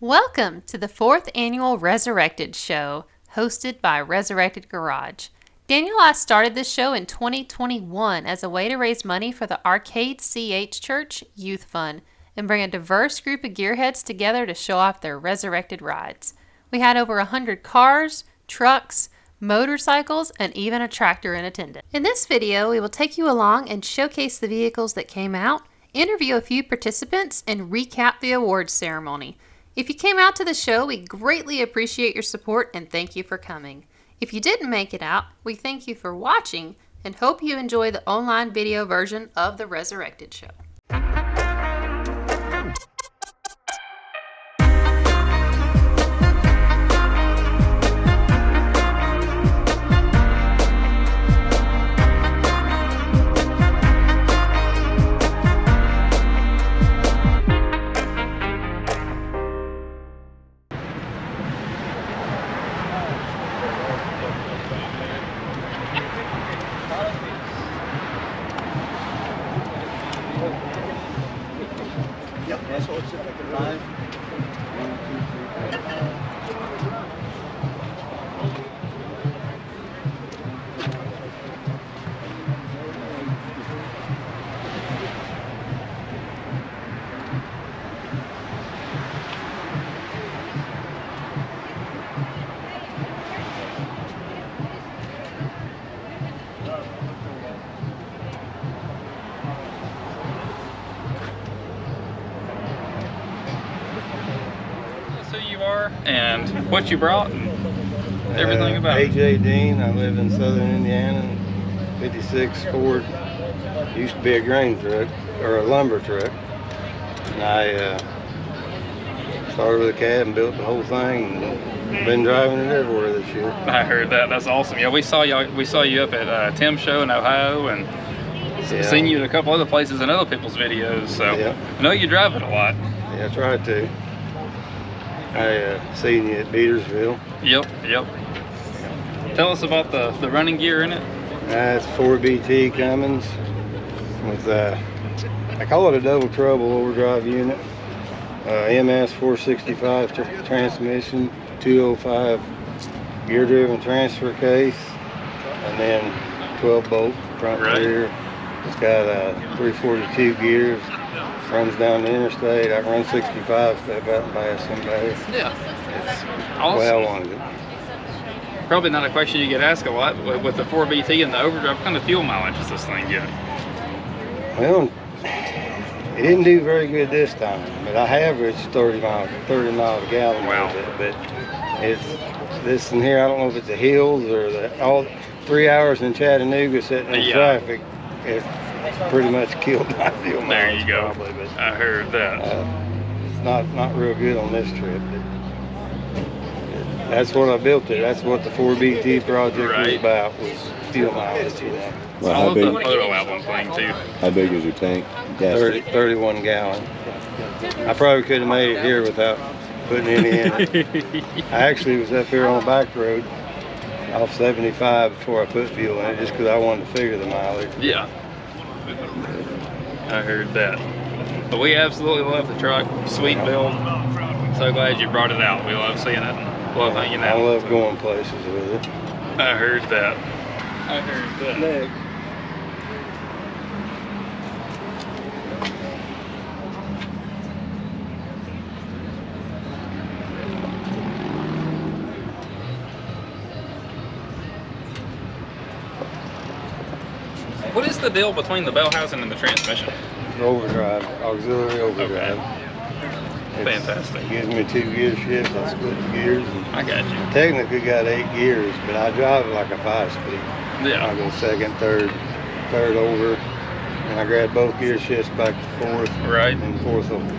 Welcome to the 4th annual Resurrected Show, hosted by Resurrected Garage. Daniel and I started this show in 2021 as a way to raise money for the Arcade CH Church Youth Fund and bring a diverse group of gearheads together to show off their resurrected rides. We had over 100 cars, trucks, motorcycles, and even a tractor in attendance. In this video, we will take you along and showcase the vehicles that came out, interview a few participants, and recap the awards ceremony. If you came out to the show, we greatly appreciate your support and thank you for coming. If you didn't make it out, we thank you for watching and hope you enjoy the online video version of the Resurrected Show. And what you brought and everything about it. A.J. Dean, I live in southern Indiana. 56 Ford, used to be a grain truck or a lumber truck, and I started with a cab and built the whole thing and been driving it everywhere this year. I heard that. That's awesome. Yeah, we saw you up at Tim's show in Ohio, and seen you in a couple other places in other people's videos, so I know you drive it a lot. Yeah, I tried to. I seen you at Beatersville. Yep. Tell us about the running gear in it. It's 4BT Cummins with I call it a double trouble overdrive unit. MS 465 transmission, 205 gear driven transfer case, and then 12 bolt front rear. It's got 342 gears. Runs down the interstate. I can run 65, step out and pass somebody. Yeah. It's awesome. Well, I wanted it. Probably not a question you get asked a lot with the 4BT and the overdrive. What kind of fuel mileage does this thing get? Well, it didn't do very good this time, but I averaged 30 miles a gallon. Wow. With it, but it's this in here. I don't know if it's the hills or all 3 hours in Chattanooga sitting in traffic. It pretty much killed my fuel mileage. There you go. Probably, but, I heard that. It's not real good on this trip. But that's what I built it. That's what the 4BT project was about, was fuel mileage. You know. Well, I love the photo album thing too. How big is your tank? 31 gallon. I probably could have made it here without putting any in it. I actually was up here on the back road off 75 before I put fuel in it, just because I wanted to figure the mileage. Yeah. I heard that. But we absolutely love the truck. Sweet build. So glad you brought it out. We love seeing it. Love hanging out. I love going places with it. I heard that. What is the deal between the bell housing and the transmission? Overdrive, auxiliary overdrive. Okay. Fantastic. It gives me 2 gear shifts. I split the gears. I got you. Technically got 8 gears, but I drive it like a 5-speed. Yeah. I go second, third over, and I grab both gear shifts back to fourth. Right. And fourth over.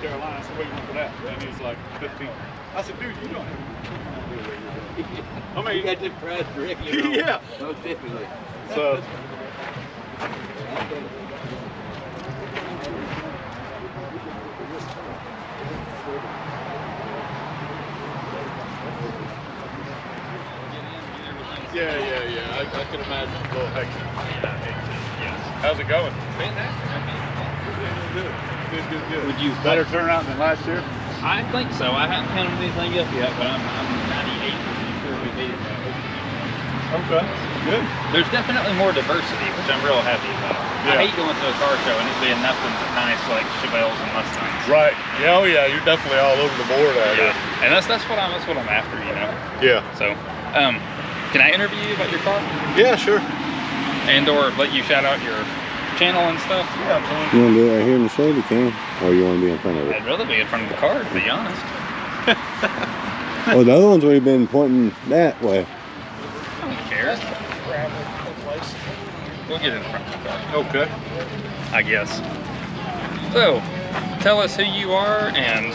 Carolina. I said, what do you want for that? And he's like, 15. I said, dude, you don't have I mean, you got the price direct. Yeah. Most definitely. So. Yeah. I can imagine a little hectic. Yes. How's it going? Fantastic. Good. Would you better turnout than last year? I think so. I haven't counted anything up yet, but I'm 98% sure we beat it. Okay, good. There's definitely more diversity, which I'm real happy about. Yeah. I hate going to a car show and it being nothing but nice like Chevelles and Mustangs. Right. Yeah. Oh yeah. You're definitely all over the board out here. And that's what I'm after, you know. Yeah. So, can I interview you about your car? Yeah. Sure. And or let you shout out your channel and stuff? Yeah. Absolutely. You want to do it right here in the Chevy, can? Or you want to be in front of it? I'd rather be in front of the car, to be honest. Oh, the other ones would have been pointing that way. I don't care. We'll get in front of the car. Okay. I guess. So, tell us who you are and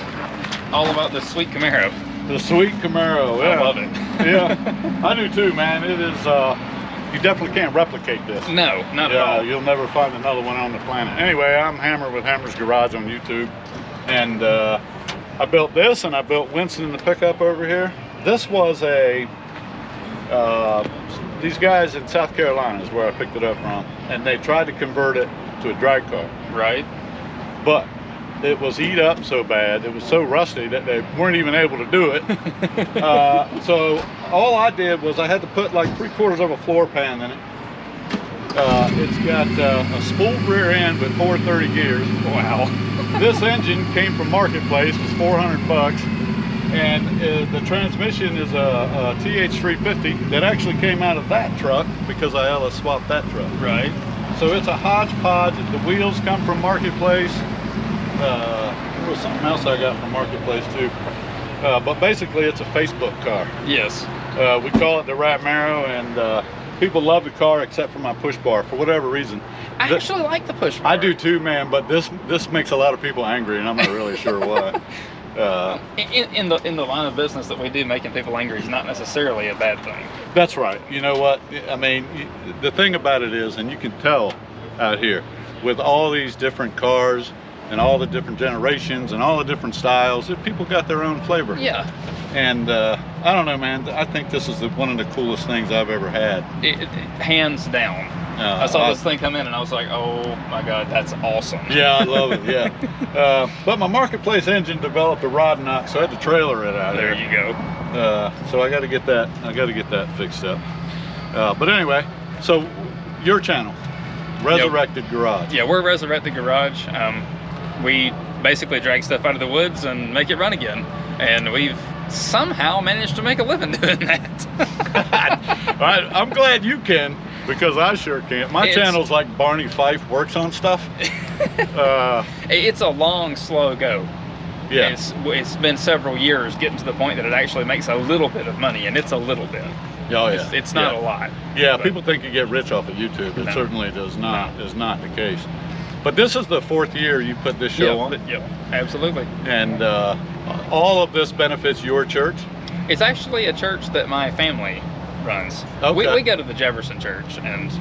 all about this sweet Camaro. The sweet Camaro. Yeah. I love it. Yeah. I do too, man. It is. You definitely can't replicate this. No, not at all. You'll never find another one on the planet. Anyway, I'm Hammer with Hammer's Garage on YouTube, and I built this, and I built Winston in the pickup over here. This was these guys in South Carolina is where I picked it up from, and they tried to convert it to a drag car. Right. But it was eat up so bad, it was so rusty that they weren't even able to do it. So all I did was I had to put like 3/4 of a floor pan in it. It's got a spooled rear end with 430 gears. Wow. This engine came from Marketplace, was $400, and the transmission is a TH350 that actually came out of that truck because I swapped that truck. Right. So it's a hodgepodge. The wheels come from Marketplace. There was something else I got from Marketplace too. But basically it's a Facebook car. Yes. We call it the Ratmaro, and people love the car except for my push bar for whatever reason. I actually like the push bar. I do too, man, but this makes a lot of people angry, and I'm not really sure why. In the line of business that we do, making people angry is not necessarily a bad thing. That's right. You know what? I mean, the thing about it is, and you can tell out here, with all these different cars and all the different generations and all the different styles, people got their own flavor. Yeah. And I don't know, man. I think this is one of the coolest things I've ever had. Hands down. I saw this thing come in and I was like, oh my God, that's awesome. Yeah, I love it, yeah. But my Marketplace engine developed a rod knock, so I had to trailer it out There here. you go. So I got to get that fixed up. But anyway, so your channel, Resurrected Garage. Yeah, we're Resurrected Garage. We basically drag stuff out of the woods and make it run again. And we've somehow managed to make a living doing that. I'm glad you can, because I sure can't. My channel's like Barney Fife works on stuff. It's a long, slow go. Yeah. It's been several years getting to the point that it actually makes a little bit of money, and it's a little bit. Oh yeah. It's not a lot. Yeah, but people think you get rich off of YouTube. It certainly does not. No. Is not the case. But this is the 4th year you put this show on. Yeah, absolutely. And all of this benefits your church? It's actually a church that my family runs. Okay. We go to the Jefferson church, and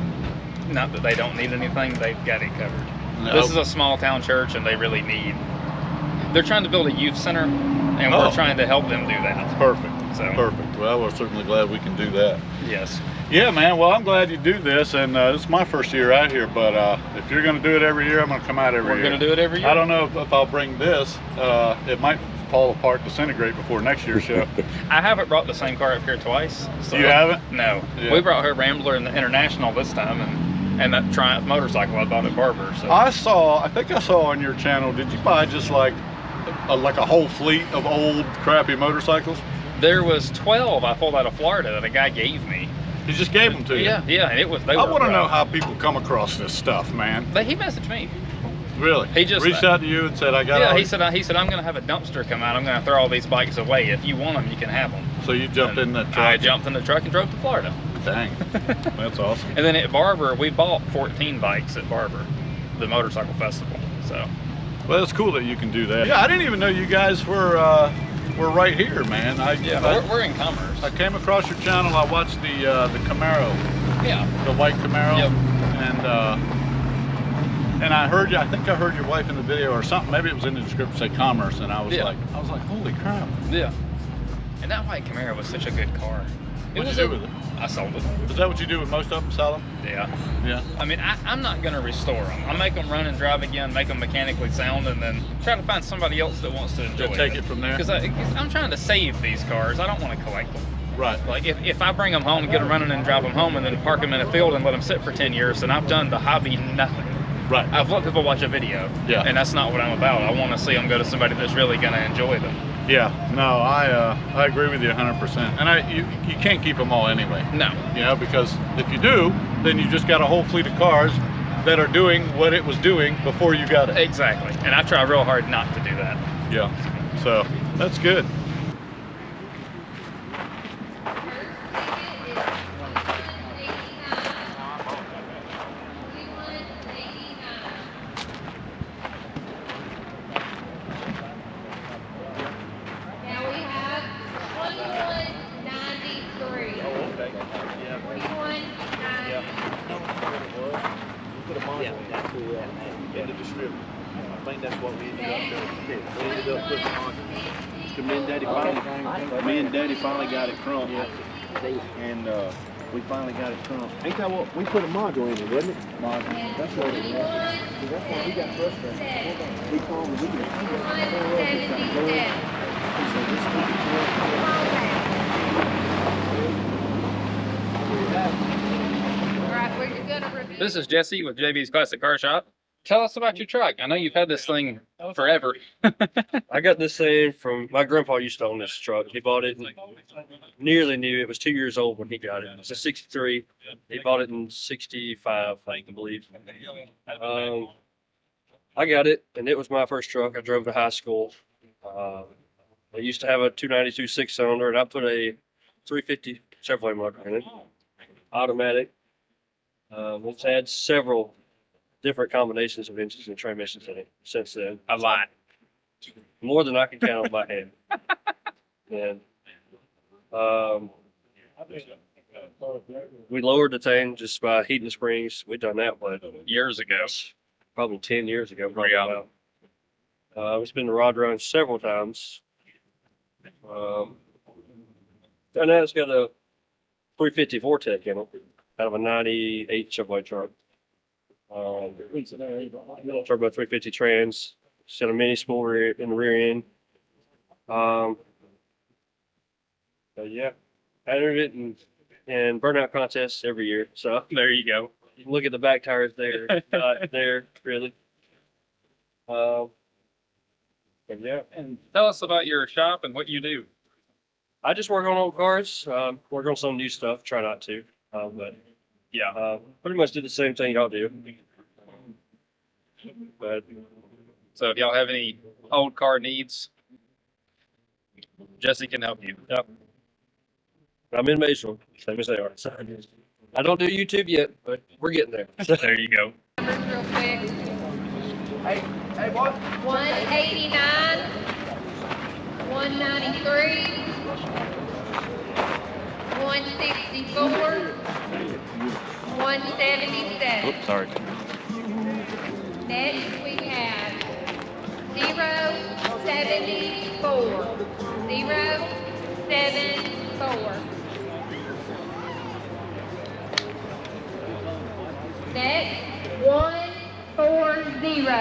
not that they don't need anything, they've got it covered. No. This is a small town church, and they're trying to build a youth center, and we're trying to help them do that. Perfect. So. Perfect. Well, we're certainly glad we can do that. Yes. Yeah, man. Well, I'm glad you do this, and it's my first year out here. But if you're going to do it every year, I'm going to come out every year. We're going to do it every year. I don't know if I'll bring this. It might fall apart, disintegrate before next year's show. I haven't brought the same car up here twice. So You haven't? No. Yeah. We brought her Rambler in the International this time, and that Triumph motorcycle I bought at Barber. So. I think I saw on your channel. Did you buy just like a whole fleet of old crappy motorcycles? There was 12 I pulled out of Florida that a guy gave me. He just gave them to you? Yeah, and it was. I want to know how people come across this stuff, man. He messaged me. Really? He just reached out to you and said, "I got." Yeah, he said, "I'm going to have a dumpster come out. I'm going to throw all these bikes away. If you want them, you can have them." So you jumped in the truck? I jumped in the truck and drove to Florida. Dang, that's awesome. And then at Barber, we bought 14 bikes at Barber, the motorcycle festival. So. Well, it's cool that you can do that. Yeah, I didn't even know you guys were right here, man. We're in Commerce. I came across your channel. I watched the Camaro. Yeah. The white Camaro. Yep. And I heard you. I think I heard your wife in the video or something. Maybe it was in the description say Commerce, and I was like, holy crap. Yeah. And that white Camaro was such a good car. What'd you do with it? I sold it. Is that what you do with most of them? Sell them? Yeah. Yeah. I mean, I'm not gonna restore them. I'll make them run and drive again, make them mechanically sound, and then try to find somebody else that wants to enjoy Take it from there. Because I'm trying to save these cars. I don't want to collect them. Right. Like if I bring them home, get them running and drive them home, and then park them in a field and let them sit for 10 years, then I've done the hobby nothing. Right. I've let people watch a video. Yeah. And that's not what I'm about. I want to see them go to somebody that's really gonna enjoy them. Yeah. No, I agree with you 100%. And you can't keep them all anyway. No. You know, because if you do, then you just got a whole fleet of cars that are doing what it was doing before you got it. Exactly. And I try real hard not to do that. Yeah. So that's good. I think that's what we ended up doing. We ended up putting on. Me and Daddy finally got it crunked. And we finally got it crunked. Ain't that what we put a module in it, wasn't it? Module. That's what it was. That's why we got frustrated. We called the video. This is Jesse with JB's Classic Car Shop. Tell us about your truck. I know you've had this thing forever. I got this thing from my grandpa used to own this truck. He bought it nearly new. It was 2 years old when he got it. It's a 63. He bought it in 65, I believe. I got it, and it was my first truck. I drove to high school. I used to have a 292 6-cylinder, and I put a 350 Chevrolet motor in it, automatic. It's had several different combinations of engines and transmissions in it since then. A lot. More than I can count on my hand. And we lowered the tank just by heating the springs. We'd done that Years ago. probably 10 years ago. Yeah. We spin the rod around several times. And now it's got a 350 Vortec in it, out of a 98 Chevrolet truck. Turbo 350 trans, set a mini spool rear in the rear end. But yeah, I entered it in burnout contests every year. So There you go. you can look at the back tires there, not there really. But yeah, And tell us about your shop and what you do. I just work on old cars, work on some new stuff, try not to, but yeah, pretty much do the same thing y'all do. But So if y'all have any old car needs, Jesse can help you. yep. I'm in Maysville, same as they are. So, I don't do YouTube yet, but we're getting there. There you go. Real quick. Hey, what? 189, 193, 164, 177. Oops, sorry. Next we have 074. 074. Next 140.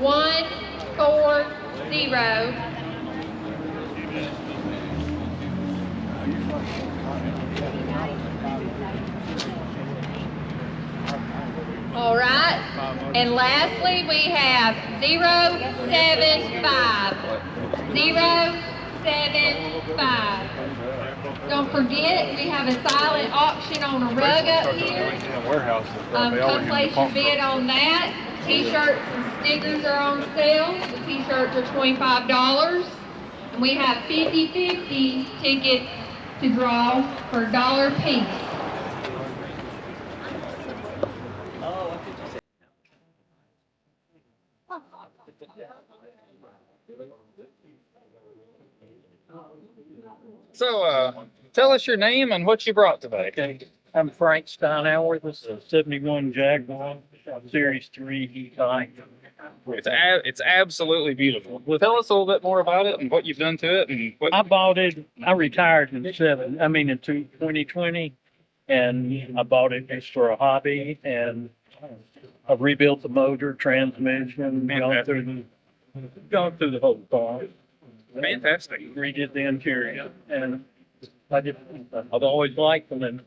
140. All right. And lastly, we have 075. 075. Don't forget, we have a silent auction on a rug up here. Come place your bid on that. T-shirts and stickers are on sale. The t-shirts are $25. And we have 50/50 tickets to draw for $1 piece. So, tell us your name and what you brought today. Okay, I'm Frank Steinauer. This is a 71 Jaguar, Series 3 E-Type. It's absolutely beautiful. Well, tell us a little bit more about it and what you've done to it and what. I bought it, I retired in 2020, and I bought it just for a hobby, and I've rebuilt the motor, transmission, gone through the whole car. Fantastic. Redid the interior, and I've always liked them and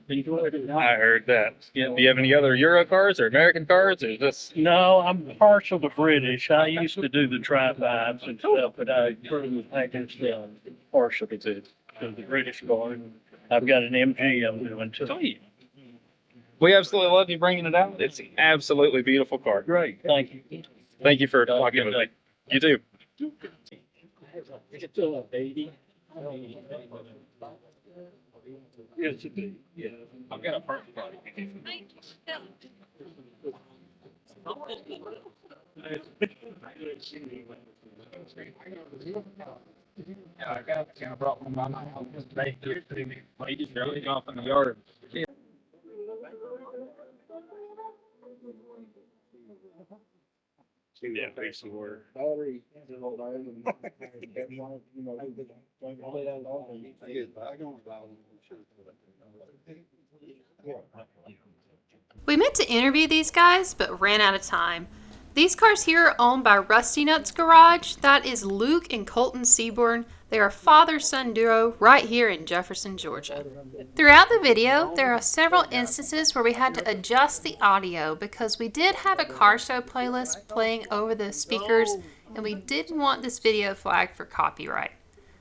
enjoyed it. I heard that. Do you have any other Euro cars or American cars or this? No, I'm partial to British. I used to do the tri-fives and stuff, but I guess partial to the British car. I've got an MG I'm doing too. Sweet. We absolutely love you bringing it out. It's an absolutely beautiful car. Great, thank you. Thank you for talking with me. You too. It's a 80. Yes, it is. Yeah. I've got a perfect car. Yeah, I brought one of my house today. He just drove it off in the yard. Yeah, basically where. We meant to interview these guys, but ran out of time. These cars here are owned by Rusty Nuts Garage. That is Luke and Colton Seaborn. They are father-son duo right here in Jefferson, Georgia. Throughout the video, there are several instances where we had to adjust the audio because we did have a car show playlist playing over the speakers, and we didn't want this video flagged for copyright.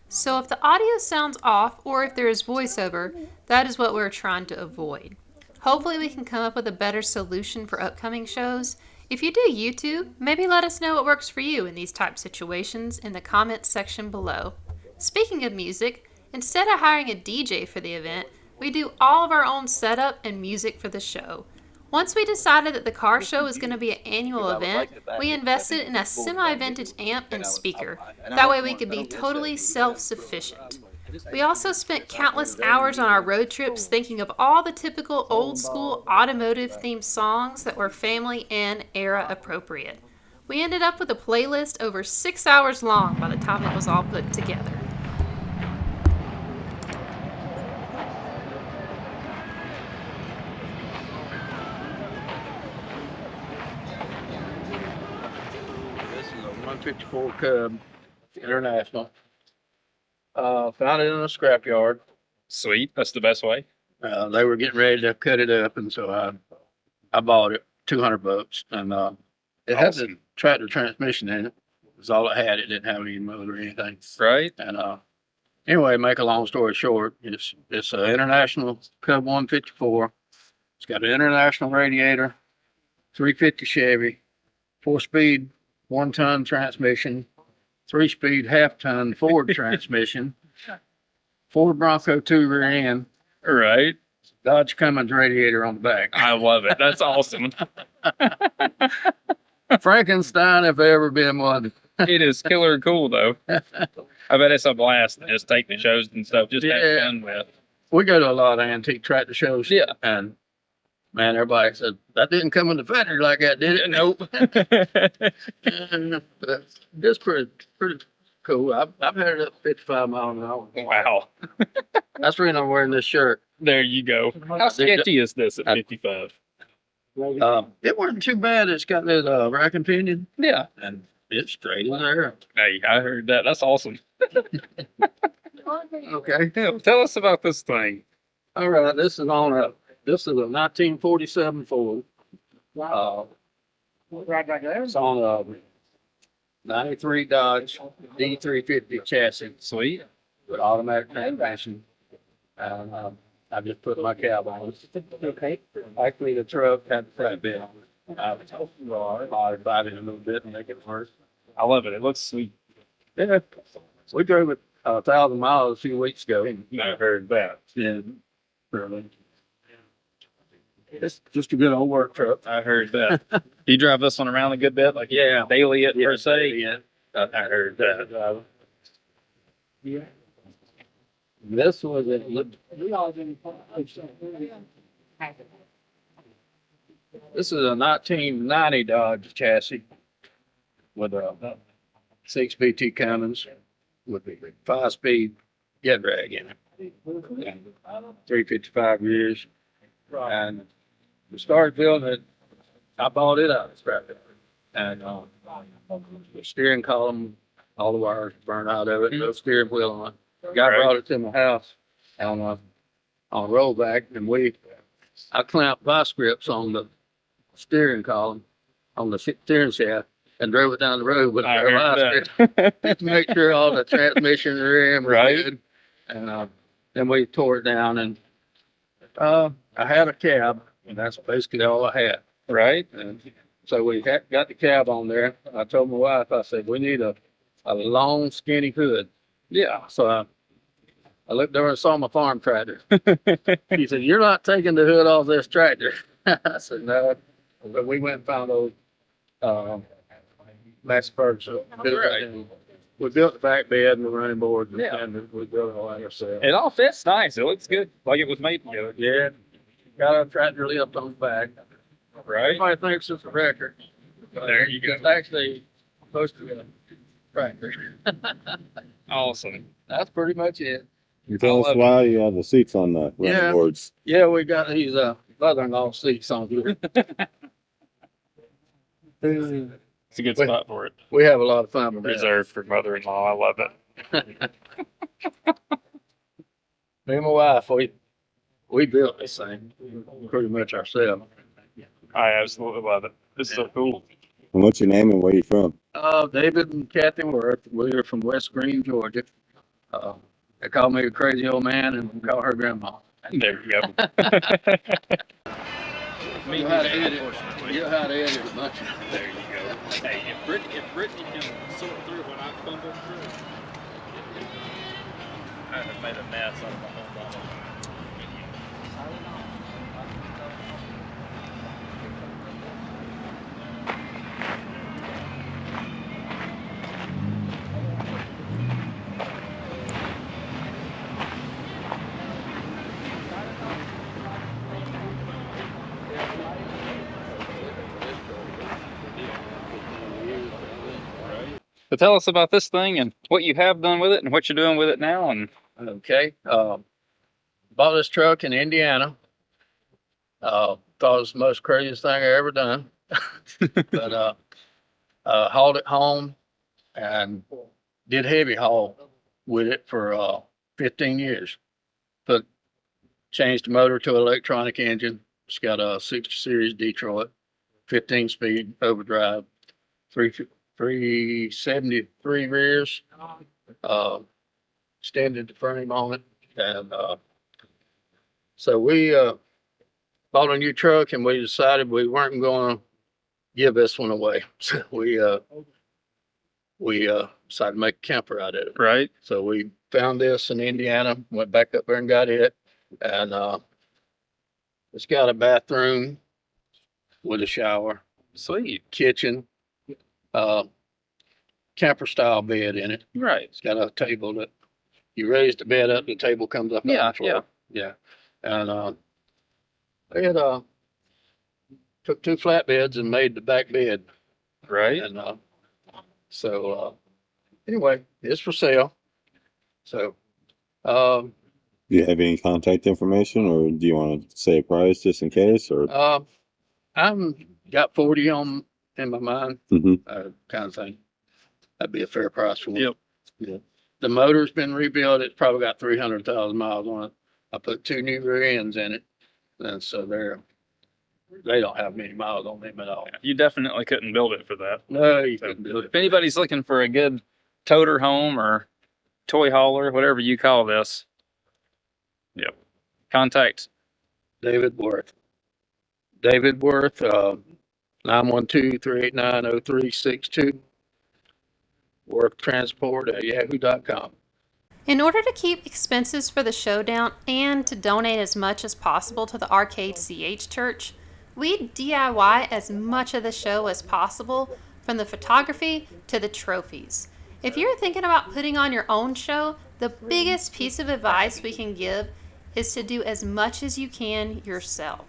So if the audio sounds off or if there is voiceover, that is what we're trying to avoid. Hopefully we can come up with a better solution for upcoming shows. If you do YouTube, maybe let us know what works for you in these type situations in the comments section below. Speaking of music, instead of hiring a DJ for the event, we do all of our own setup and music for the show. Once we decided that the car show was going to be an annual event, we invested in a semi-vintage amp and speaker. That way we could be totally self-sufficient. We also spent countless hours on our road trips thinking of all the typical old-school automotive-themed songs that were family and era appropriate. We ended up with a playlist over 6 hours long by the time it was all put together. This is a 154 Cub International. Found it in a scrapyard. Sweet. That's the best way. They were getting ready to cut it up, and so I bought it, $200, and it had the tractor transmission in it. Was all it had. It didn't have any motor or anything. Right. And anyway, make a long story short, it's an International Cub 154. It's got an international radiator, 350 Chevy, 4-speed, 1-ton transmission, 3-speed half-ton Ford transmission, Ford Bronco 2 rear end, Right. Dodge Cummins radiator on the back. I love it. That's awesome. Frankenstein, if there ever been one. It is killer cool though. I bet it's a blast to just take the shows and stuff, just have fun with. We go to a lot of antique tractor shows. Yeah. And man, everybody said, that didn't come in the factory like that, did it? Nope. But it's pretty cool. I've had it up 55 miles an hour. Wow. That's the reason I'm wearing this shirt. There you go. How sketchy is this at 55? It wasn't too bad. It's got this rack and pinion, Yeah. and it's straight as air. Hey, I heard that. That's awesome. Okay. Yeah, tell us about this thing. All right. This is a 1947 Ford. It's on a 93 Dodge D350 chassis Sweet. with automatic transmission. And I just put my cab on it. Okay. Actually, the truck had the flatbed on it. I modified it a little bit and make it work. I love it. It looks sweet. Yeah. We drove it 1,000 miles a few weeks ago. I heard that. Yeah. Really. It's just a good old work truck. I heard that. You drive this one around a good bit, like daily it per se. Yeah, I heard that. Yeah. This was it. This is a 1990 Dodge chassis with a 6 BT Cummins with a 5-speed get drag in it. And 355 years. And we started building it. I bought it out of scrap yard. And the steering column, all the wires burned out of it, no steering wheel on it. Guy brought it to my house on a rollback, and I clamped vice grips on the steering column, on the steering shaft, and drove it down the road with a vice grip to make sure all the transmission and rim was good. And then we tore it down, and I had a cab, and that's basically all I had. Right. And so we got the cab on there. I told my wife, I said, we need a long, skinny hood. Yeah. So I looked over and saw my farm tractor. He said, "You're not taking the hood off this tractor." I said, "No." But we went and found those Max Ferguson. We built the back bed and the running board, and we built all that ourselves. It all fits nice. It looks good, like it was made together. Yeah. Got a tractor lift on the back. Right. Everybody thinks it's a record. There you go. It's actually supposed to be a tractor. Awesome. That's pretty much it. You tell us why you have the seats on the running boards. Yeah, we got these mother-in-law seats on here. It's a good spot for it. We have a lot of fun with that. Reserved for mother-in-law. I love it. Me and my wife, we built this thing pretty much ourselves. I absolutely love it. It's so cool. And what's your name and where you from? David and Kathy Worth. We're from West Green, Georgia. They call me a crazy old man, and we call her grandma. There you go. You know how to edit. You know how to edit a bunch. There you go. Hey, if Brittany can sort through what I fumbled through, I have made a mess out of my whole bottle. So tell us about this thing and what you have done with it and what you're doing with it now. And Okay. Bought this truck in Indiana. Thought it was the most craziest thing I ever done. But hauled it home and did heavy haul with it for 15 years. Changed the motor to an electronic engine. It's got a 60 series Detroit, 15 speed overdrive, 373 rears, extended the frame on it. And so we bought a new truck, and we decided we weren't going to give this one away. So we decided to make a camper out of it. right. So we found this in Indiana, went back up there and got it. And it's got a bathroom with a shower, Sweet. kitchen, camper style bed in it. Right. It's got a table that you raise the bed up, the table comes up. on the floor. Yeah. And they had took 2 flatbeds and made the back bed. Right. And so anyway, it's for sale. So Do you have any contact information, or do you want to say a price just in case? Or I'm got 40 in my mind, Mhm. kind of thing. That'd be a fair price for it. Yep. Yeah. The motor's been rebuilt. It's probably got 300,000 miles on it. I put 2 new rear ends in it, and so they don't have many miles on them at all. You definitely couldn't build it for that. No, you So couldn't do if it. anybody's looking for a good toter home or toy hauler, whatever you call this, yep, contact. David Worth. David Worth, 912-389-0362. Worth Transport at yahoo.com. In order to keep expenses for the show down and to donate as much as possible to the Arcade CH Church, we DIY as much of the show as possible, from the photography to the trophies. If you're thinking about putting on your own show, the biggest piece of advice we can give is to do as much as you can yourself.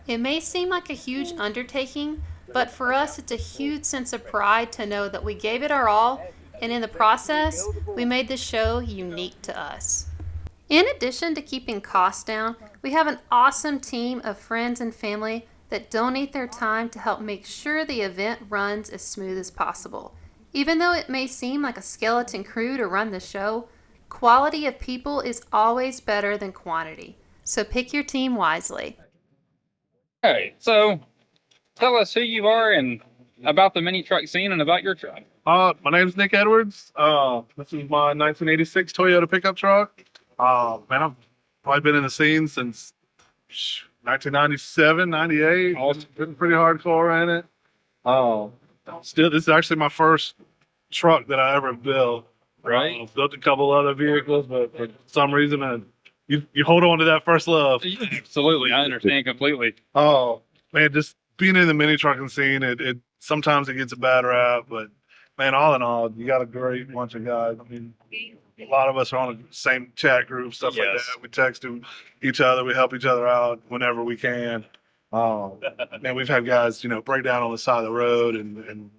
It may seem like a huge undertaking, but for us it's a huge sense of pride to know that we gave it our all, and in the process, we made the show unique to us. In addition to keeping costs down, we have an awesome team of friends and family that donate their time to help make sure the event runs as smooth as possible. Even though it may seem like a skeleton crew to run the show, quality of people is always better than quantity. So pick your team wisely. Okay, so tell us who you are and about the mini truck scene and about your truck. My name's Nick Edwards. This is my 1986 Toyota pickup truck. Man, I've probably been in the scene since 1997, 98. Been pretty hardcore in it. Still, this is actually my first truck that I ever built. Right. Built a couple other vehicles, but for some reason, you hold on to that first love. Absolutely, I understand completely. Oh man, just being in the mini trucking scene, it sometimes it gets a bad rap, but man, all in all, you got a great bunch of guys. I mean, a lot of us are on the same chat group, stuff like that. We text each other, we help each other out whenever we can. Man, we've had guys, break down on the side of the road, and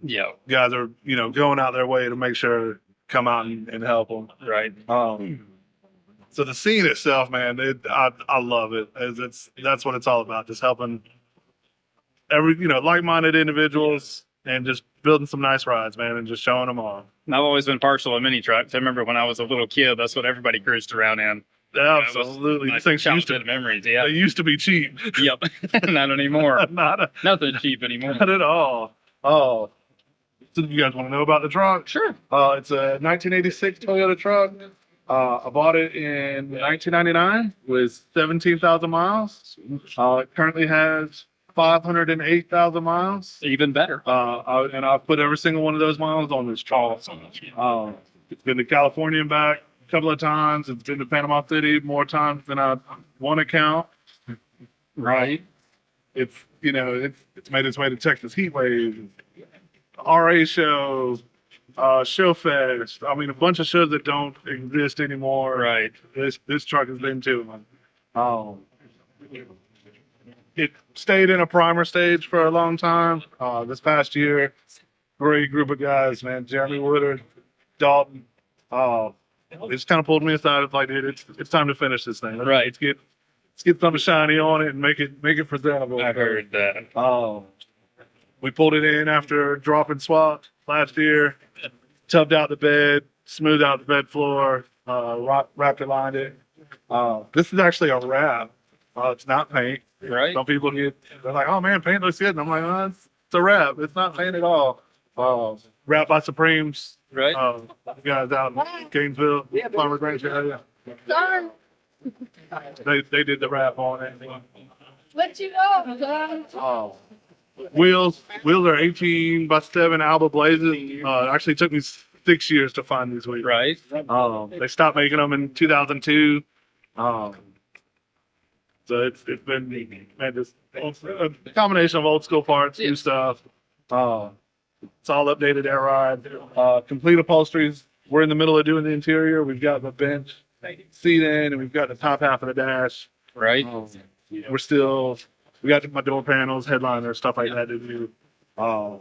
guys are, going out their way to make sure come out and help them. Right. So the scene itself, man, I love it. That's what it's all about, just helping like-minded individuals and just building some nice rides, man, and just showing them off. And I've always been partial to mini trucks. I remember when I was a little kid, that's what everybody cruised around in. Absolutely. These things used to memories. Yeah. They used to be cheap. Yep. Not anymore. Nothing cheap anymore. Not at all. Oh. So you guys want to know about the truck? Sure. It's a 1986 Toyota truck. I bought it in 1999 with 17,000 miles. It currently has 508,000 miles. Even better. And I've put every single one of those miles on this truck. It's been to California and back a couple of times. It's been to Panama City more times than I want to count. Right. It's made its way to Texas Heat Wave, RA show, Show Fest. I mean, a bunch of shows that don't exist anymore. Right. This truck has been to them. It stayed in a primer stage for a long time. This past year, great group of guys, man. Jeremy Woodard, Dalton. They just kind of pulled me aside. It's like, dude, it's time to finish this thing. Right. Let's get something shiny on it and make it presentable. I heard that. We pulled it in after dropping SWAT last year, tubbed out the bed, smoothed out the bed floor, wrapped it, lined it. This is actually a wrap. It's not paint. Right. Some people they're like, oh man, paint looks good. And I'm like, oh, it's a wrap. It's not paint at all. Wrapped by Supremes. Right. Guys out in Gainesville, Farmer Grange area. They did the wrap on it. What you know, son? Wheels are 18 by 7 Alba Blazes. It actually took me 6 years to find these wheels. Right. They stopped making them in 2002. So it's been, man, just a combination of old school parts, new stuff. It's all updated air ride. Complete upholsteries. We're in the middle of doing the interior. We've got the bench seat in, and we've got the top half of the dash. Right. We got my door panels, headliner, stuff like that to do. Other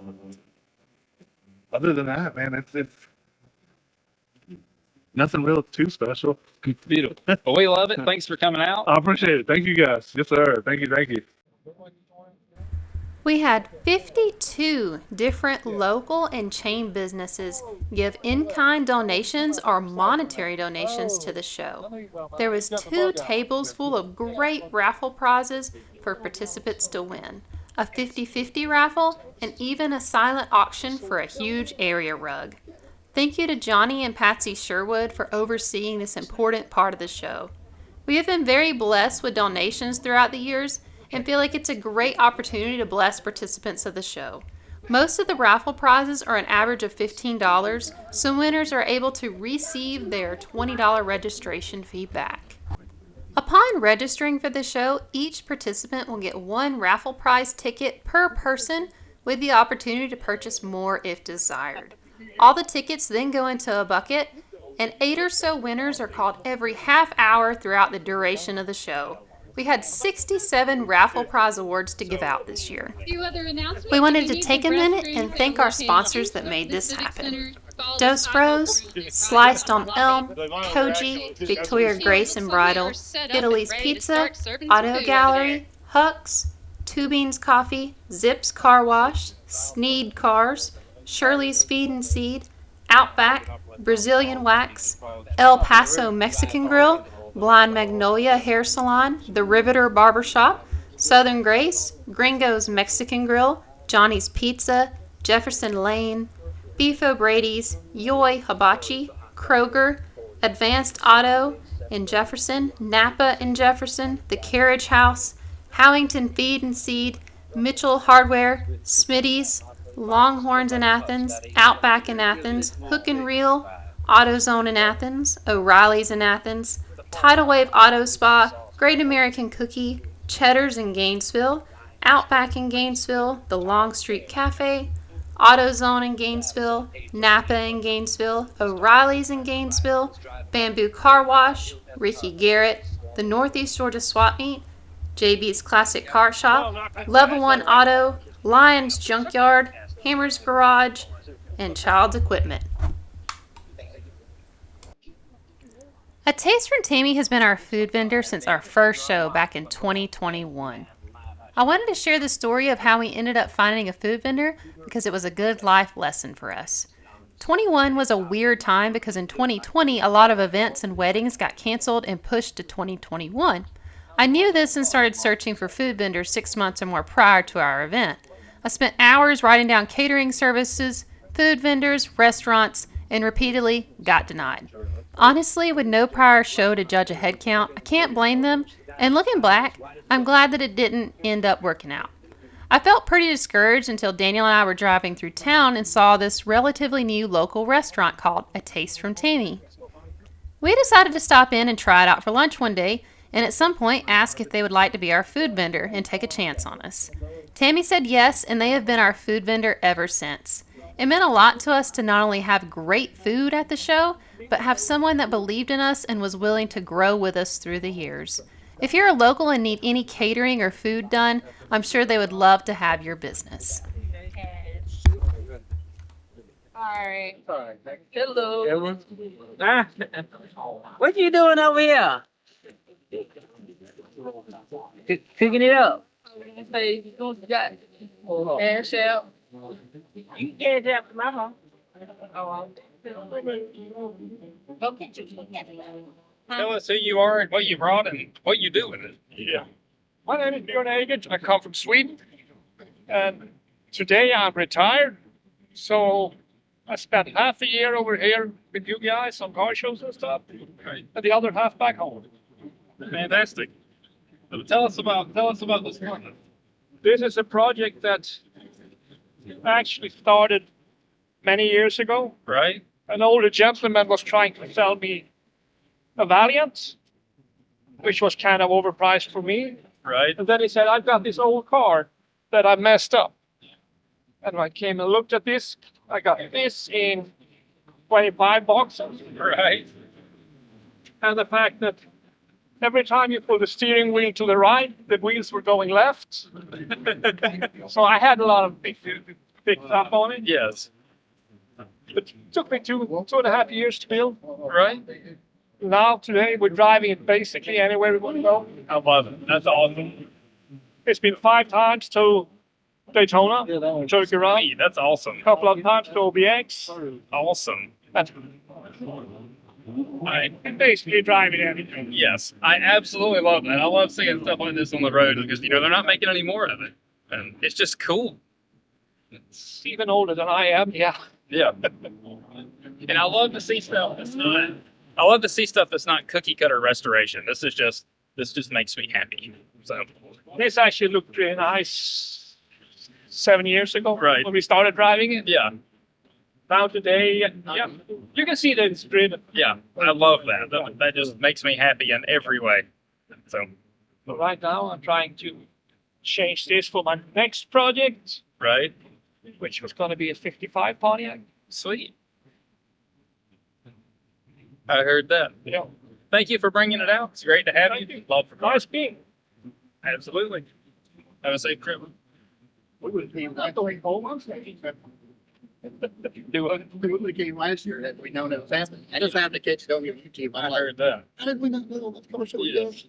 than that, man, it's nothing real too special. Beautiful. Well, we love it. Thanks for coming out. I appreciate it. Thank you guys. Yes, sir. Thank you. We had 52 different local and chain businesses give in-kind donations or monetary donations to the show. There was 2 tables full of great raffle prizes for participants to win, a 50-50 raffle, and even a silent auction for a huge area rug. Thank you to Johnny and Patsy Sherwood for overseeing this important part of the show. We have been very blessed with donations throughout the years and feel like it's a great opportunity to bless participants of the show. Most of the raffle prizes are an average of $15, so winners are able to receive their $20 registration fee back. Upon registering for the show, each participant will get one raffle prize ticket per person with the opportunity to purchase more if desired. All the tickets then go into a bucket, and 8 or so winners are called every half hour throughout the duration of the show. We had 67 raffle prize awards to give out this year. We wanted to take a minute and thank our sponsors that made this happen. Dos Bros, Sliced on Elm, Koji, Victoria Grace and Bridal, Italy's Pizza, Auto Gallery, Huck's, Two Beans Coffee, Zips Car Wash, Sneed Cars, Shirley's Feed and Seed, Outback, Brazilian Wax, El Paso Mexican Grill, Blind Magnolia Hair Salon, The Riveter Barbershop, Southern Grace, Gringo's Mexican Grill, Johnny's Pizza, Jefferson Lane, Beef O'Brady's, Yoy Hibachi, Kroger, Advanced Auto in Jefferson, Napa in Jefferson, The Carriage House, Howington Feed and Seed, Mitchell Hardware, Smitty's, Longhorns in Athens, Outback in Athens, Hook and Reel, AutoZone in Athens, O'Reilly's in Athens, Tidal Wave Auto Spa, Great American Cookie, Cheddar's in Gainesville, Outback in Gainesville, the Long Street Cafe, AutoZone in Gainesville, Napa in Gainesville, O'Reilly's in Gainesville, Bamboo Car Wash, Ricky Garrett, the Northeast Georgia Swap Meet, JB's Classic Car Shop, Level 1 Auto, Lions Junkyard, Hammer's Garage, and Child's Equipment. A Taste from Tammy has been our food vendor since our first show back in 2021. I wanted to share the story of how we ended up finding a food vendor because it was a good life lesson for us. 21 was a weird time because in 2020, a lot of events and weddings got canceled and pushed to 2021. I knew this and started searching for food vendors 6 months or more prior to our event. I spent hours writing down catering services, food vendors, restaurants, and repeatedly got denied. Honestly, with no prior show to judge a head count, I can't blame them, and looking back, I'm glad that it didn't end up working out. I felt pretty discouraged until Daniel and I were driving through town and saw this relatively new local restaurant called A Taste from Tammy. We decided to stop in and try it out for lunch one day, and at some point ask if they would like to be our food vendor and take a chance on us. Tammy said yes, and they have been our food vendor ever since. It meant a lot to us to not only have great food at the show, but have someone that believed in us and was willing to grow with us through the years. If you're a local and need any catering or food done, I'm sure they would love to have your business. Alright. Hello. What you doing over here? Cooking it up. Cash out. You get it out from my home. Tell us who you are and what you brought and what you do with it. Yeah. My name is Björn Agent. I come from Sweden. And today I'm retired. So I spent half a year over here with you guys on car shows and stuff. Right. And the other half back home. Fantastic. So tell us about this one. This is a project that actually started many years ago. Right? An older gentleman was trying to sell me a Valiant, which was kind of overpriced for me. Right. And then he said, I've got this old car that I messed up. And I came and looked at this. I got this in 25 boxes. Right. And the fact that every time you pull the steering wheel to the right, the wheels were going left. So I had a lot of big stuff on it. Yes. It took me two and a half years to build. Right? Now, today, we're driving it basically anywhere we want to go. I love it. That's awesome. It's been 5 times to Daytona, Turkey Run. That's awesome. A couple of times to OBX. Awesome. And basically driving everything. Yes, I absolutely love that. I love seeing stuff like this on the road because, they're not making any more of it. And it's just cool. It's even older than I am, yeah. Yeah. And I love to see stuff that's not, I love to see stuff that's not cookie cutter restoration. This just makes me happy. So This actually looked really nice. 7 years ago. Right. When we started driving it. Yeah. Now today, yeah, you can see that it's driven. Yeah. I love that. That just makes me happy in every way. So. But right now, I'm trying to change this for my next project, Right. which was going to be a 55 Pontiac. Sweet. I heard that. Yeah. Thank you for bringing it out. It's great to have Thank you. you. Love for Nice cars. being. Absolutely. Have a safe trip. We would have came last year. Do it. We would have came last year had we known it was happening. I just happened to catch it on your YouTube. I I'm like, heard that. how did we not know that car show Yes. goes?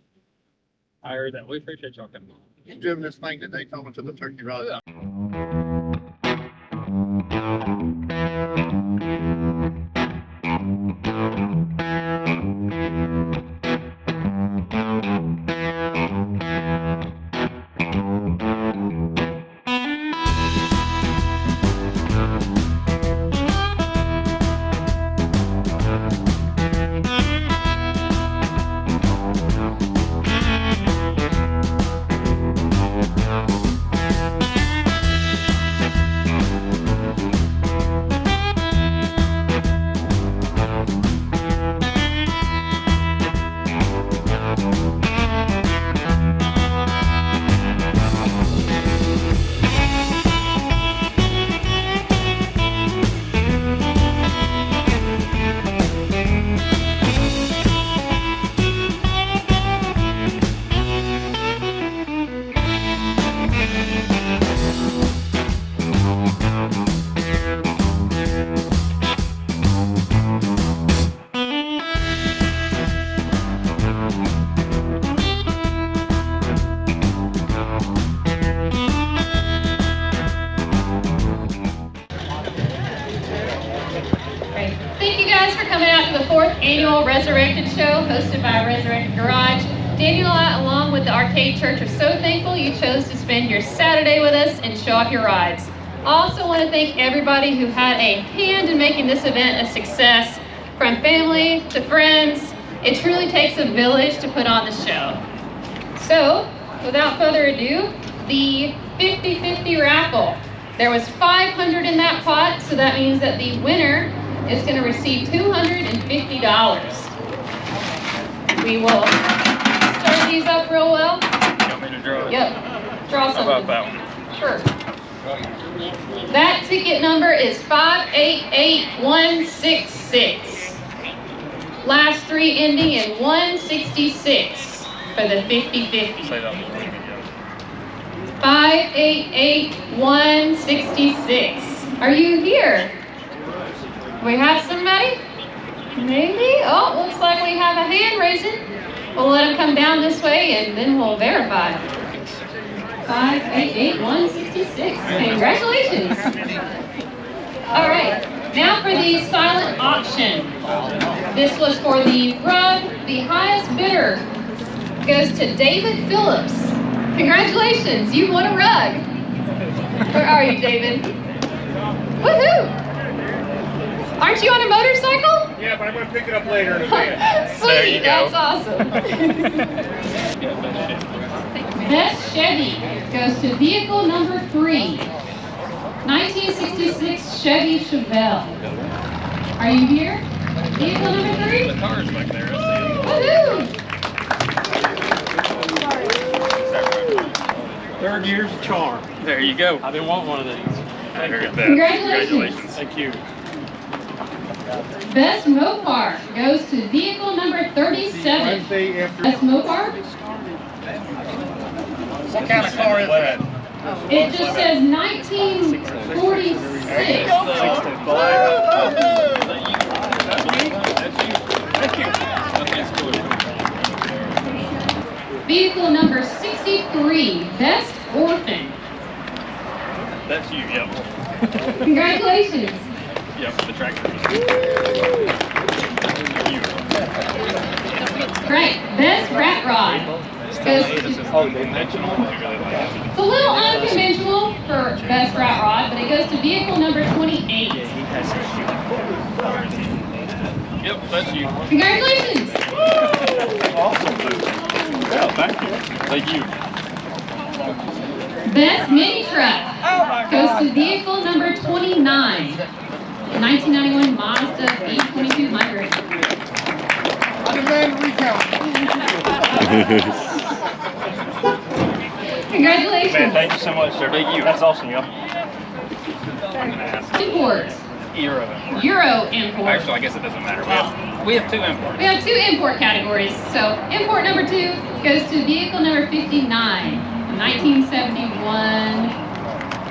I heard that. We appreciate y'all coming. He's driven this thing that they told to the turkey rod. Great. Thank you guys for coming out to the 4th annual Resurrected Show hosted by Resurrected Garage. Daniel and I, along with the Arcade Church, are so thankful you chose to spend your Saturday with us and show off your rides. I also want to thank everybody who had a hand in making this event a success, from family to friends. It truly takes a village to put on the show. So, without further ado, the 50-50 raffle. There was 500 in that pot, so that means that the winner is going to receive $250. We will start these up real well. You want me to draw it? Yep. Draw How something. about that one? Sure. That ticket number is 588166. Last three ending in 166 for the 50-50. Say that one. 588166. Are you here? We have somebody? Maybe? Oh, looks like we have a hand raising. We'll let him come down this way and then we'll verify. 588166. Congratulations. All right. Now for the silent auction. This was for the rug. The highest bidder goes to David Phillips. Congratulations, you won a rug. Where are you, David? Woohoo! Aren't you on a motorcycle? Yeah, but I'm going to pick it up later in a minute. Sweet, that's awesome. Best Chevy goes to vehicle number 3. 1966 Chevy Chevelle. Are you here? Vehicle number 3? The car's back there. Woohoo! Third year's a charm. There you go. I've been wanting one of these. I heard that. Congratulations. Thank you. Best Mopar goes to vehicle number 37. Wednesday after. Best Mopar? What kind of car is that? It just says 1946. Vehicle number 63, Best Orphan. That's you, yep. Congratulations. Yep, the tractor. Right, Best Rat Rod. Goes to, it's a little unconventional for Best Rat Rod, but it goes to vehicle number 28. Yep, that's you. Congratulations. Awesome, dude. Yeah, thank you. Thank you. Best Mini Truck. Oh my goes to vehicle number 29, 1991 Mazda B2200. I demand a recount. Congratulations. Man, thank you so much, sir. Thank you. That's awesome, y'all. Import. Euro. Euro import. Actually, I guess it doesn't matter. We have 2 imports. We have 2 import categories. So import number 2 goes to vehicle number 59, 1971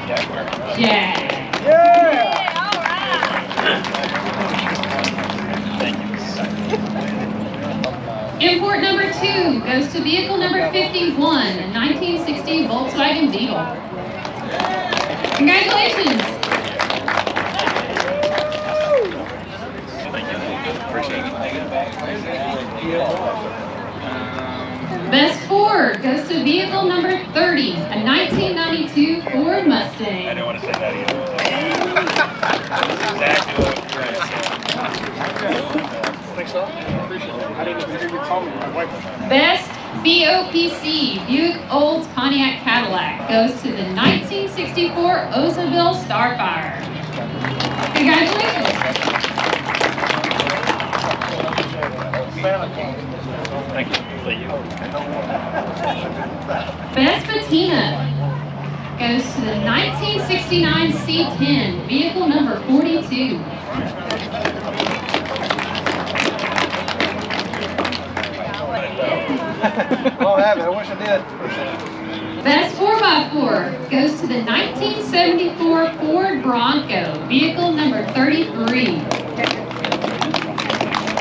Jaguar. Jag. Yeah! Import number 2 goes to vehicle number 51, 1960 Volkswagen Beetle. Congratulations. Best Ford goes to vehicle number 30, a 1992 Ford Mustang. I don't want to say that either. Thanks, sir. Appreciate it. I didn't even hear you call me. My wife. Best BOPC, Buick Olds Pontiac Cadillac, goes to the 1964 Oldsmobile Starfire. Congratulations. Thank you. Best Patina goes to the 1969 C10, vehicle number 42. Oh, I haven't. I wish I did. Best 4x4 goes to the 1974 Ford Bronco, vehicle number 33.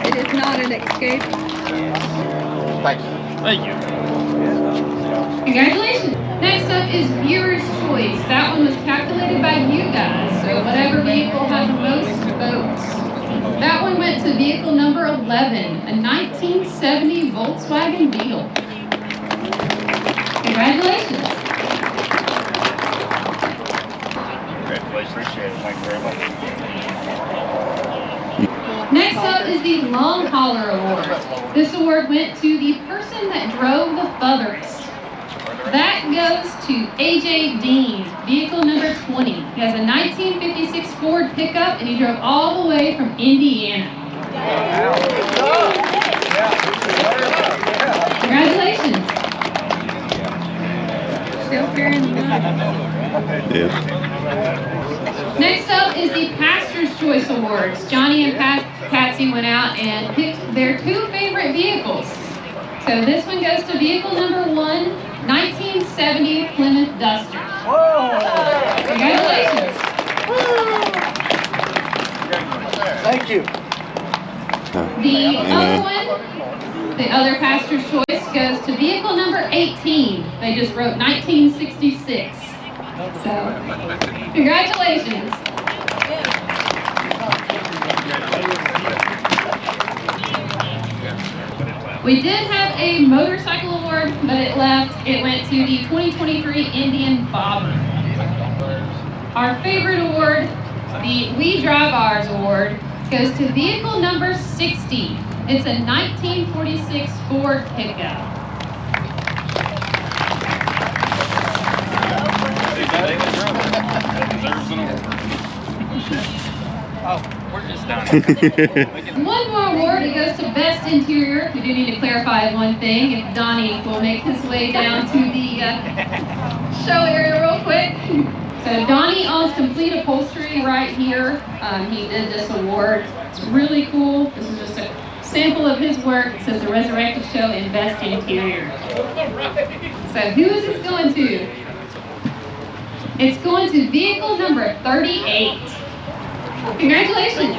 It is not an escape. Thank you. Thank you. Congratulations. Next up is viewer's choice. That one was calculated by you guys, so whatever vehicle had the most votes. That one went to vehicle number 11, a 1970 Volkswagen Beetle. Congratulations. Congratulations. Appreciate it. Thank you very much. Next up is the Long Hauler Award. This award went to the person that drove the furthest. That goes to AJ Dean, vehicle number 20. He has a 1956 Ford pickup and he drove all the way from Indiana. Congratulations. Still carrying the gun. Next up is the Pastor's Choice Awards. Johnny and Patsy went out and picked their 2 favorite vehicles. So this one goes to vehicle number 1, 1970 Plymouth Duster. Congratulations. Thank you. The other one, the other Pastor's Choice, goes to vehicle number 18. They just wrote 1966. So, congratulations. We did have a motorcycle award, but it left. It went to the 2023 Indian Bobber. Our favorite award, the We Drive Ours award, goes to vehicle number 60. It's a 1946 Ford pickup. Oh, we're just done. One more award, it goes to Best Interior. We do need to clarify one thing. If Donnie will make his way down to the show area real quick. So Donnie owns Complete Upholstery right here. He did this award. It's really cool. This is just a sample of his work. It says the Resurrected Show in Best Interior. So who is this going to? It's going to vehicle number 38. Congratulations.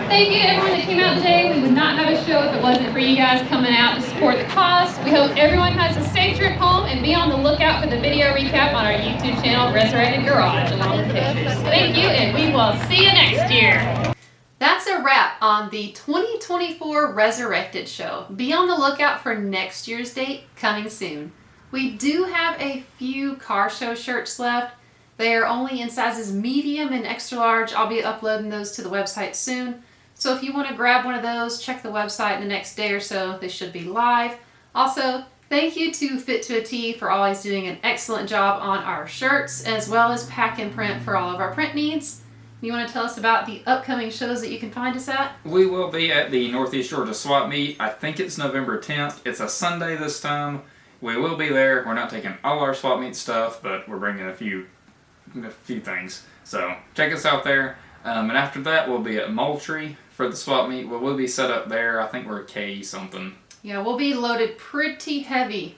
Thank you to everyone that came out today. We would not have a show if it wasn't for you guys coming out to support the cause. We hope everyone has a safe trip home and be on the lookout for the video recap on our YouTube channel, Resurrected Garage, along with pictures. Thank you, and we will see you next year. That's a wrap on the 2024 Resurrected Show. Be on the lookout for next year's date coming soon. We do have a few car show shirts left. They are only in sizes medium and extra large. I'll be uploading those to the website soon. So if you want to grab one of those, check the website in the next day or so. They should be live. Also, Thank you to Fit to a T for always doing an excellent job on our shirts, as well as Pack and Print for all of our print needs. You want to tell us about the upcoming shows that you can find us at? We will be at the Northeast Georgia Swap Meet. I think it's November 10th. It's a Sunday this time. We will be there. We're not taking all our Swap Meet stuff, but we're bringing a few things. So check us out there. And after that, we'll be at Moultrie for the Swap Meet. We'll be set up there. I think we're K something. Yeah, we'll be loaded pretty heavy.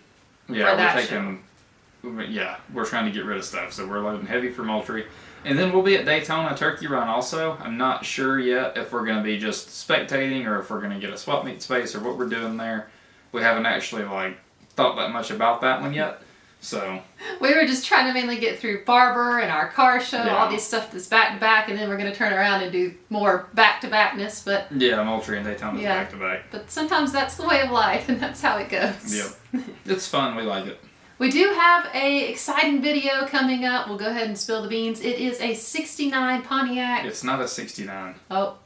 Yeah, for that we're taking. Yeah, we're trying to get rid of stuff, so we're loading heavy for Moultrie. And then we'll be at Daytona Turkey Run also. I'm not sure yet if we're going to be just spectating or if we're going to get a swap meet space or what we're doing there. We haven't actually thought that much about that one yet. So we were just trying to mainly get through Barber and our car show, Yeah. all these stuff that's back to back, and then we're going to turn around and do more back to backness. But yeah, Moultrie and Daytona's back to back. But sometimes that's the way of life, and that's how it goes. Yep, it's fun. We like it. We do have a exciting video coming up. We'll go ahead and spill the beans. It is a 69 Pontiac. It's not a 69. Oh,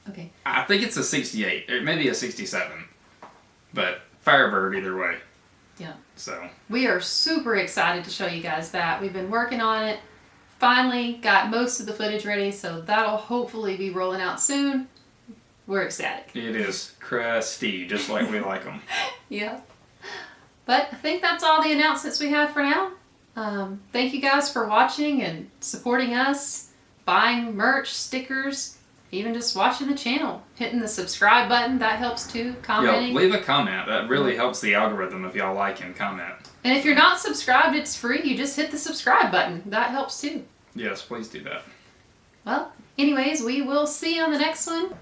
okay. I think it's a 68. It may be a 67. But Firebird either way. Yeah. So we are super excited to show you guys that. We've been working on it. Finally got most of the footage ready, so that'll hopefully be rolling out soon. We're ecstatic. it is crusty, just like we like them. Yeah. But I think that's all the announcements we have for now. Thank you guys for watching and supporting us, buying merch, stickers, even just watching the channel. Hitting the subscribe button, that helps too. Commenting. Yeah, leave a comment. That really helps the algorithm if y'all like and comment. And if you're not subscribed, it's free. You just hit the subscribe button. That helps too. Yes, please do that. Well, anyways, we will see you on the next one.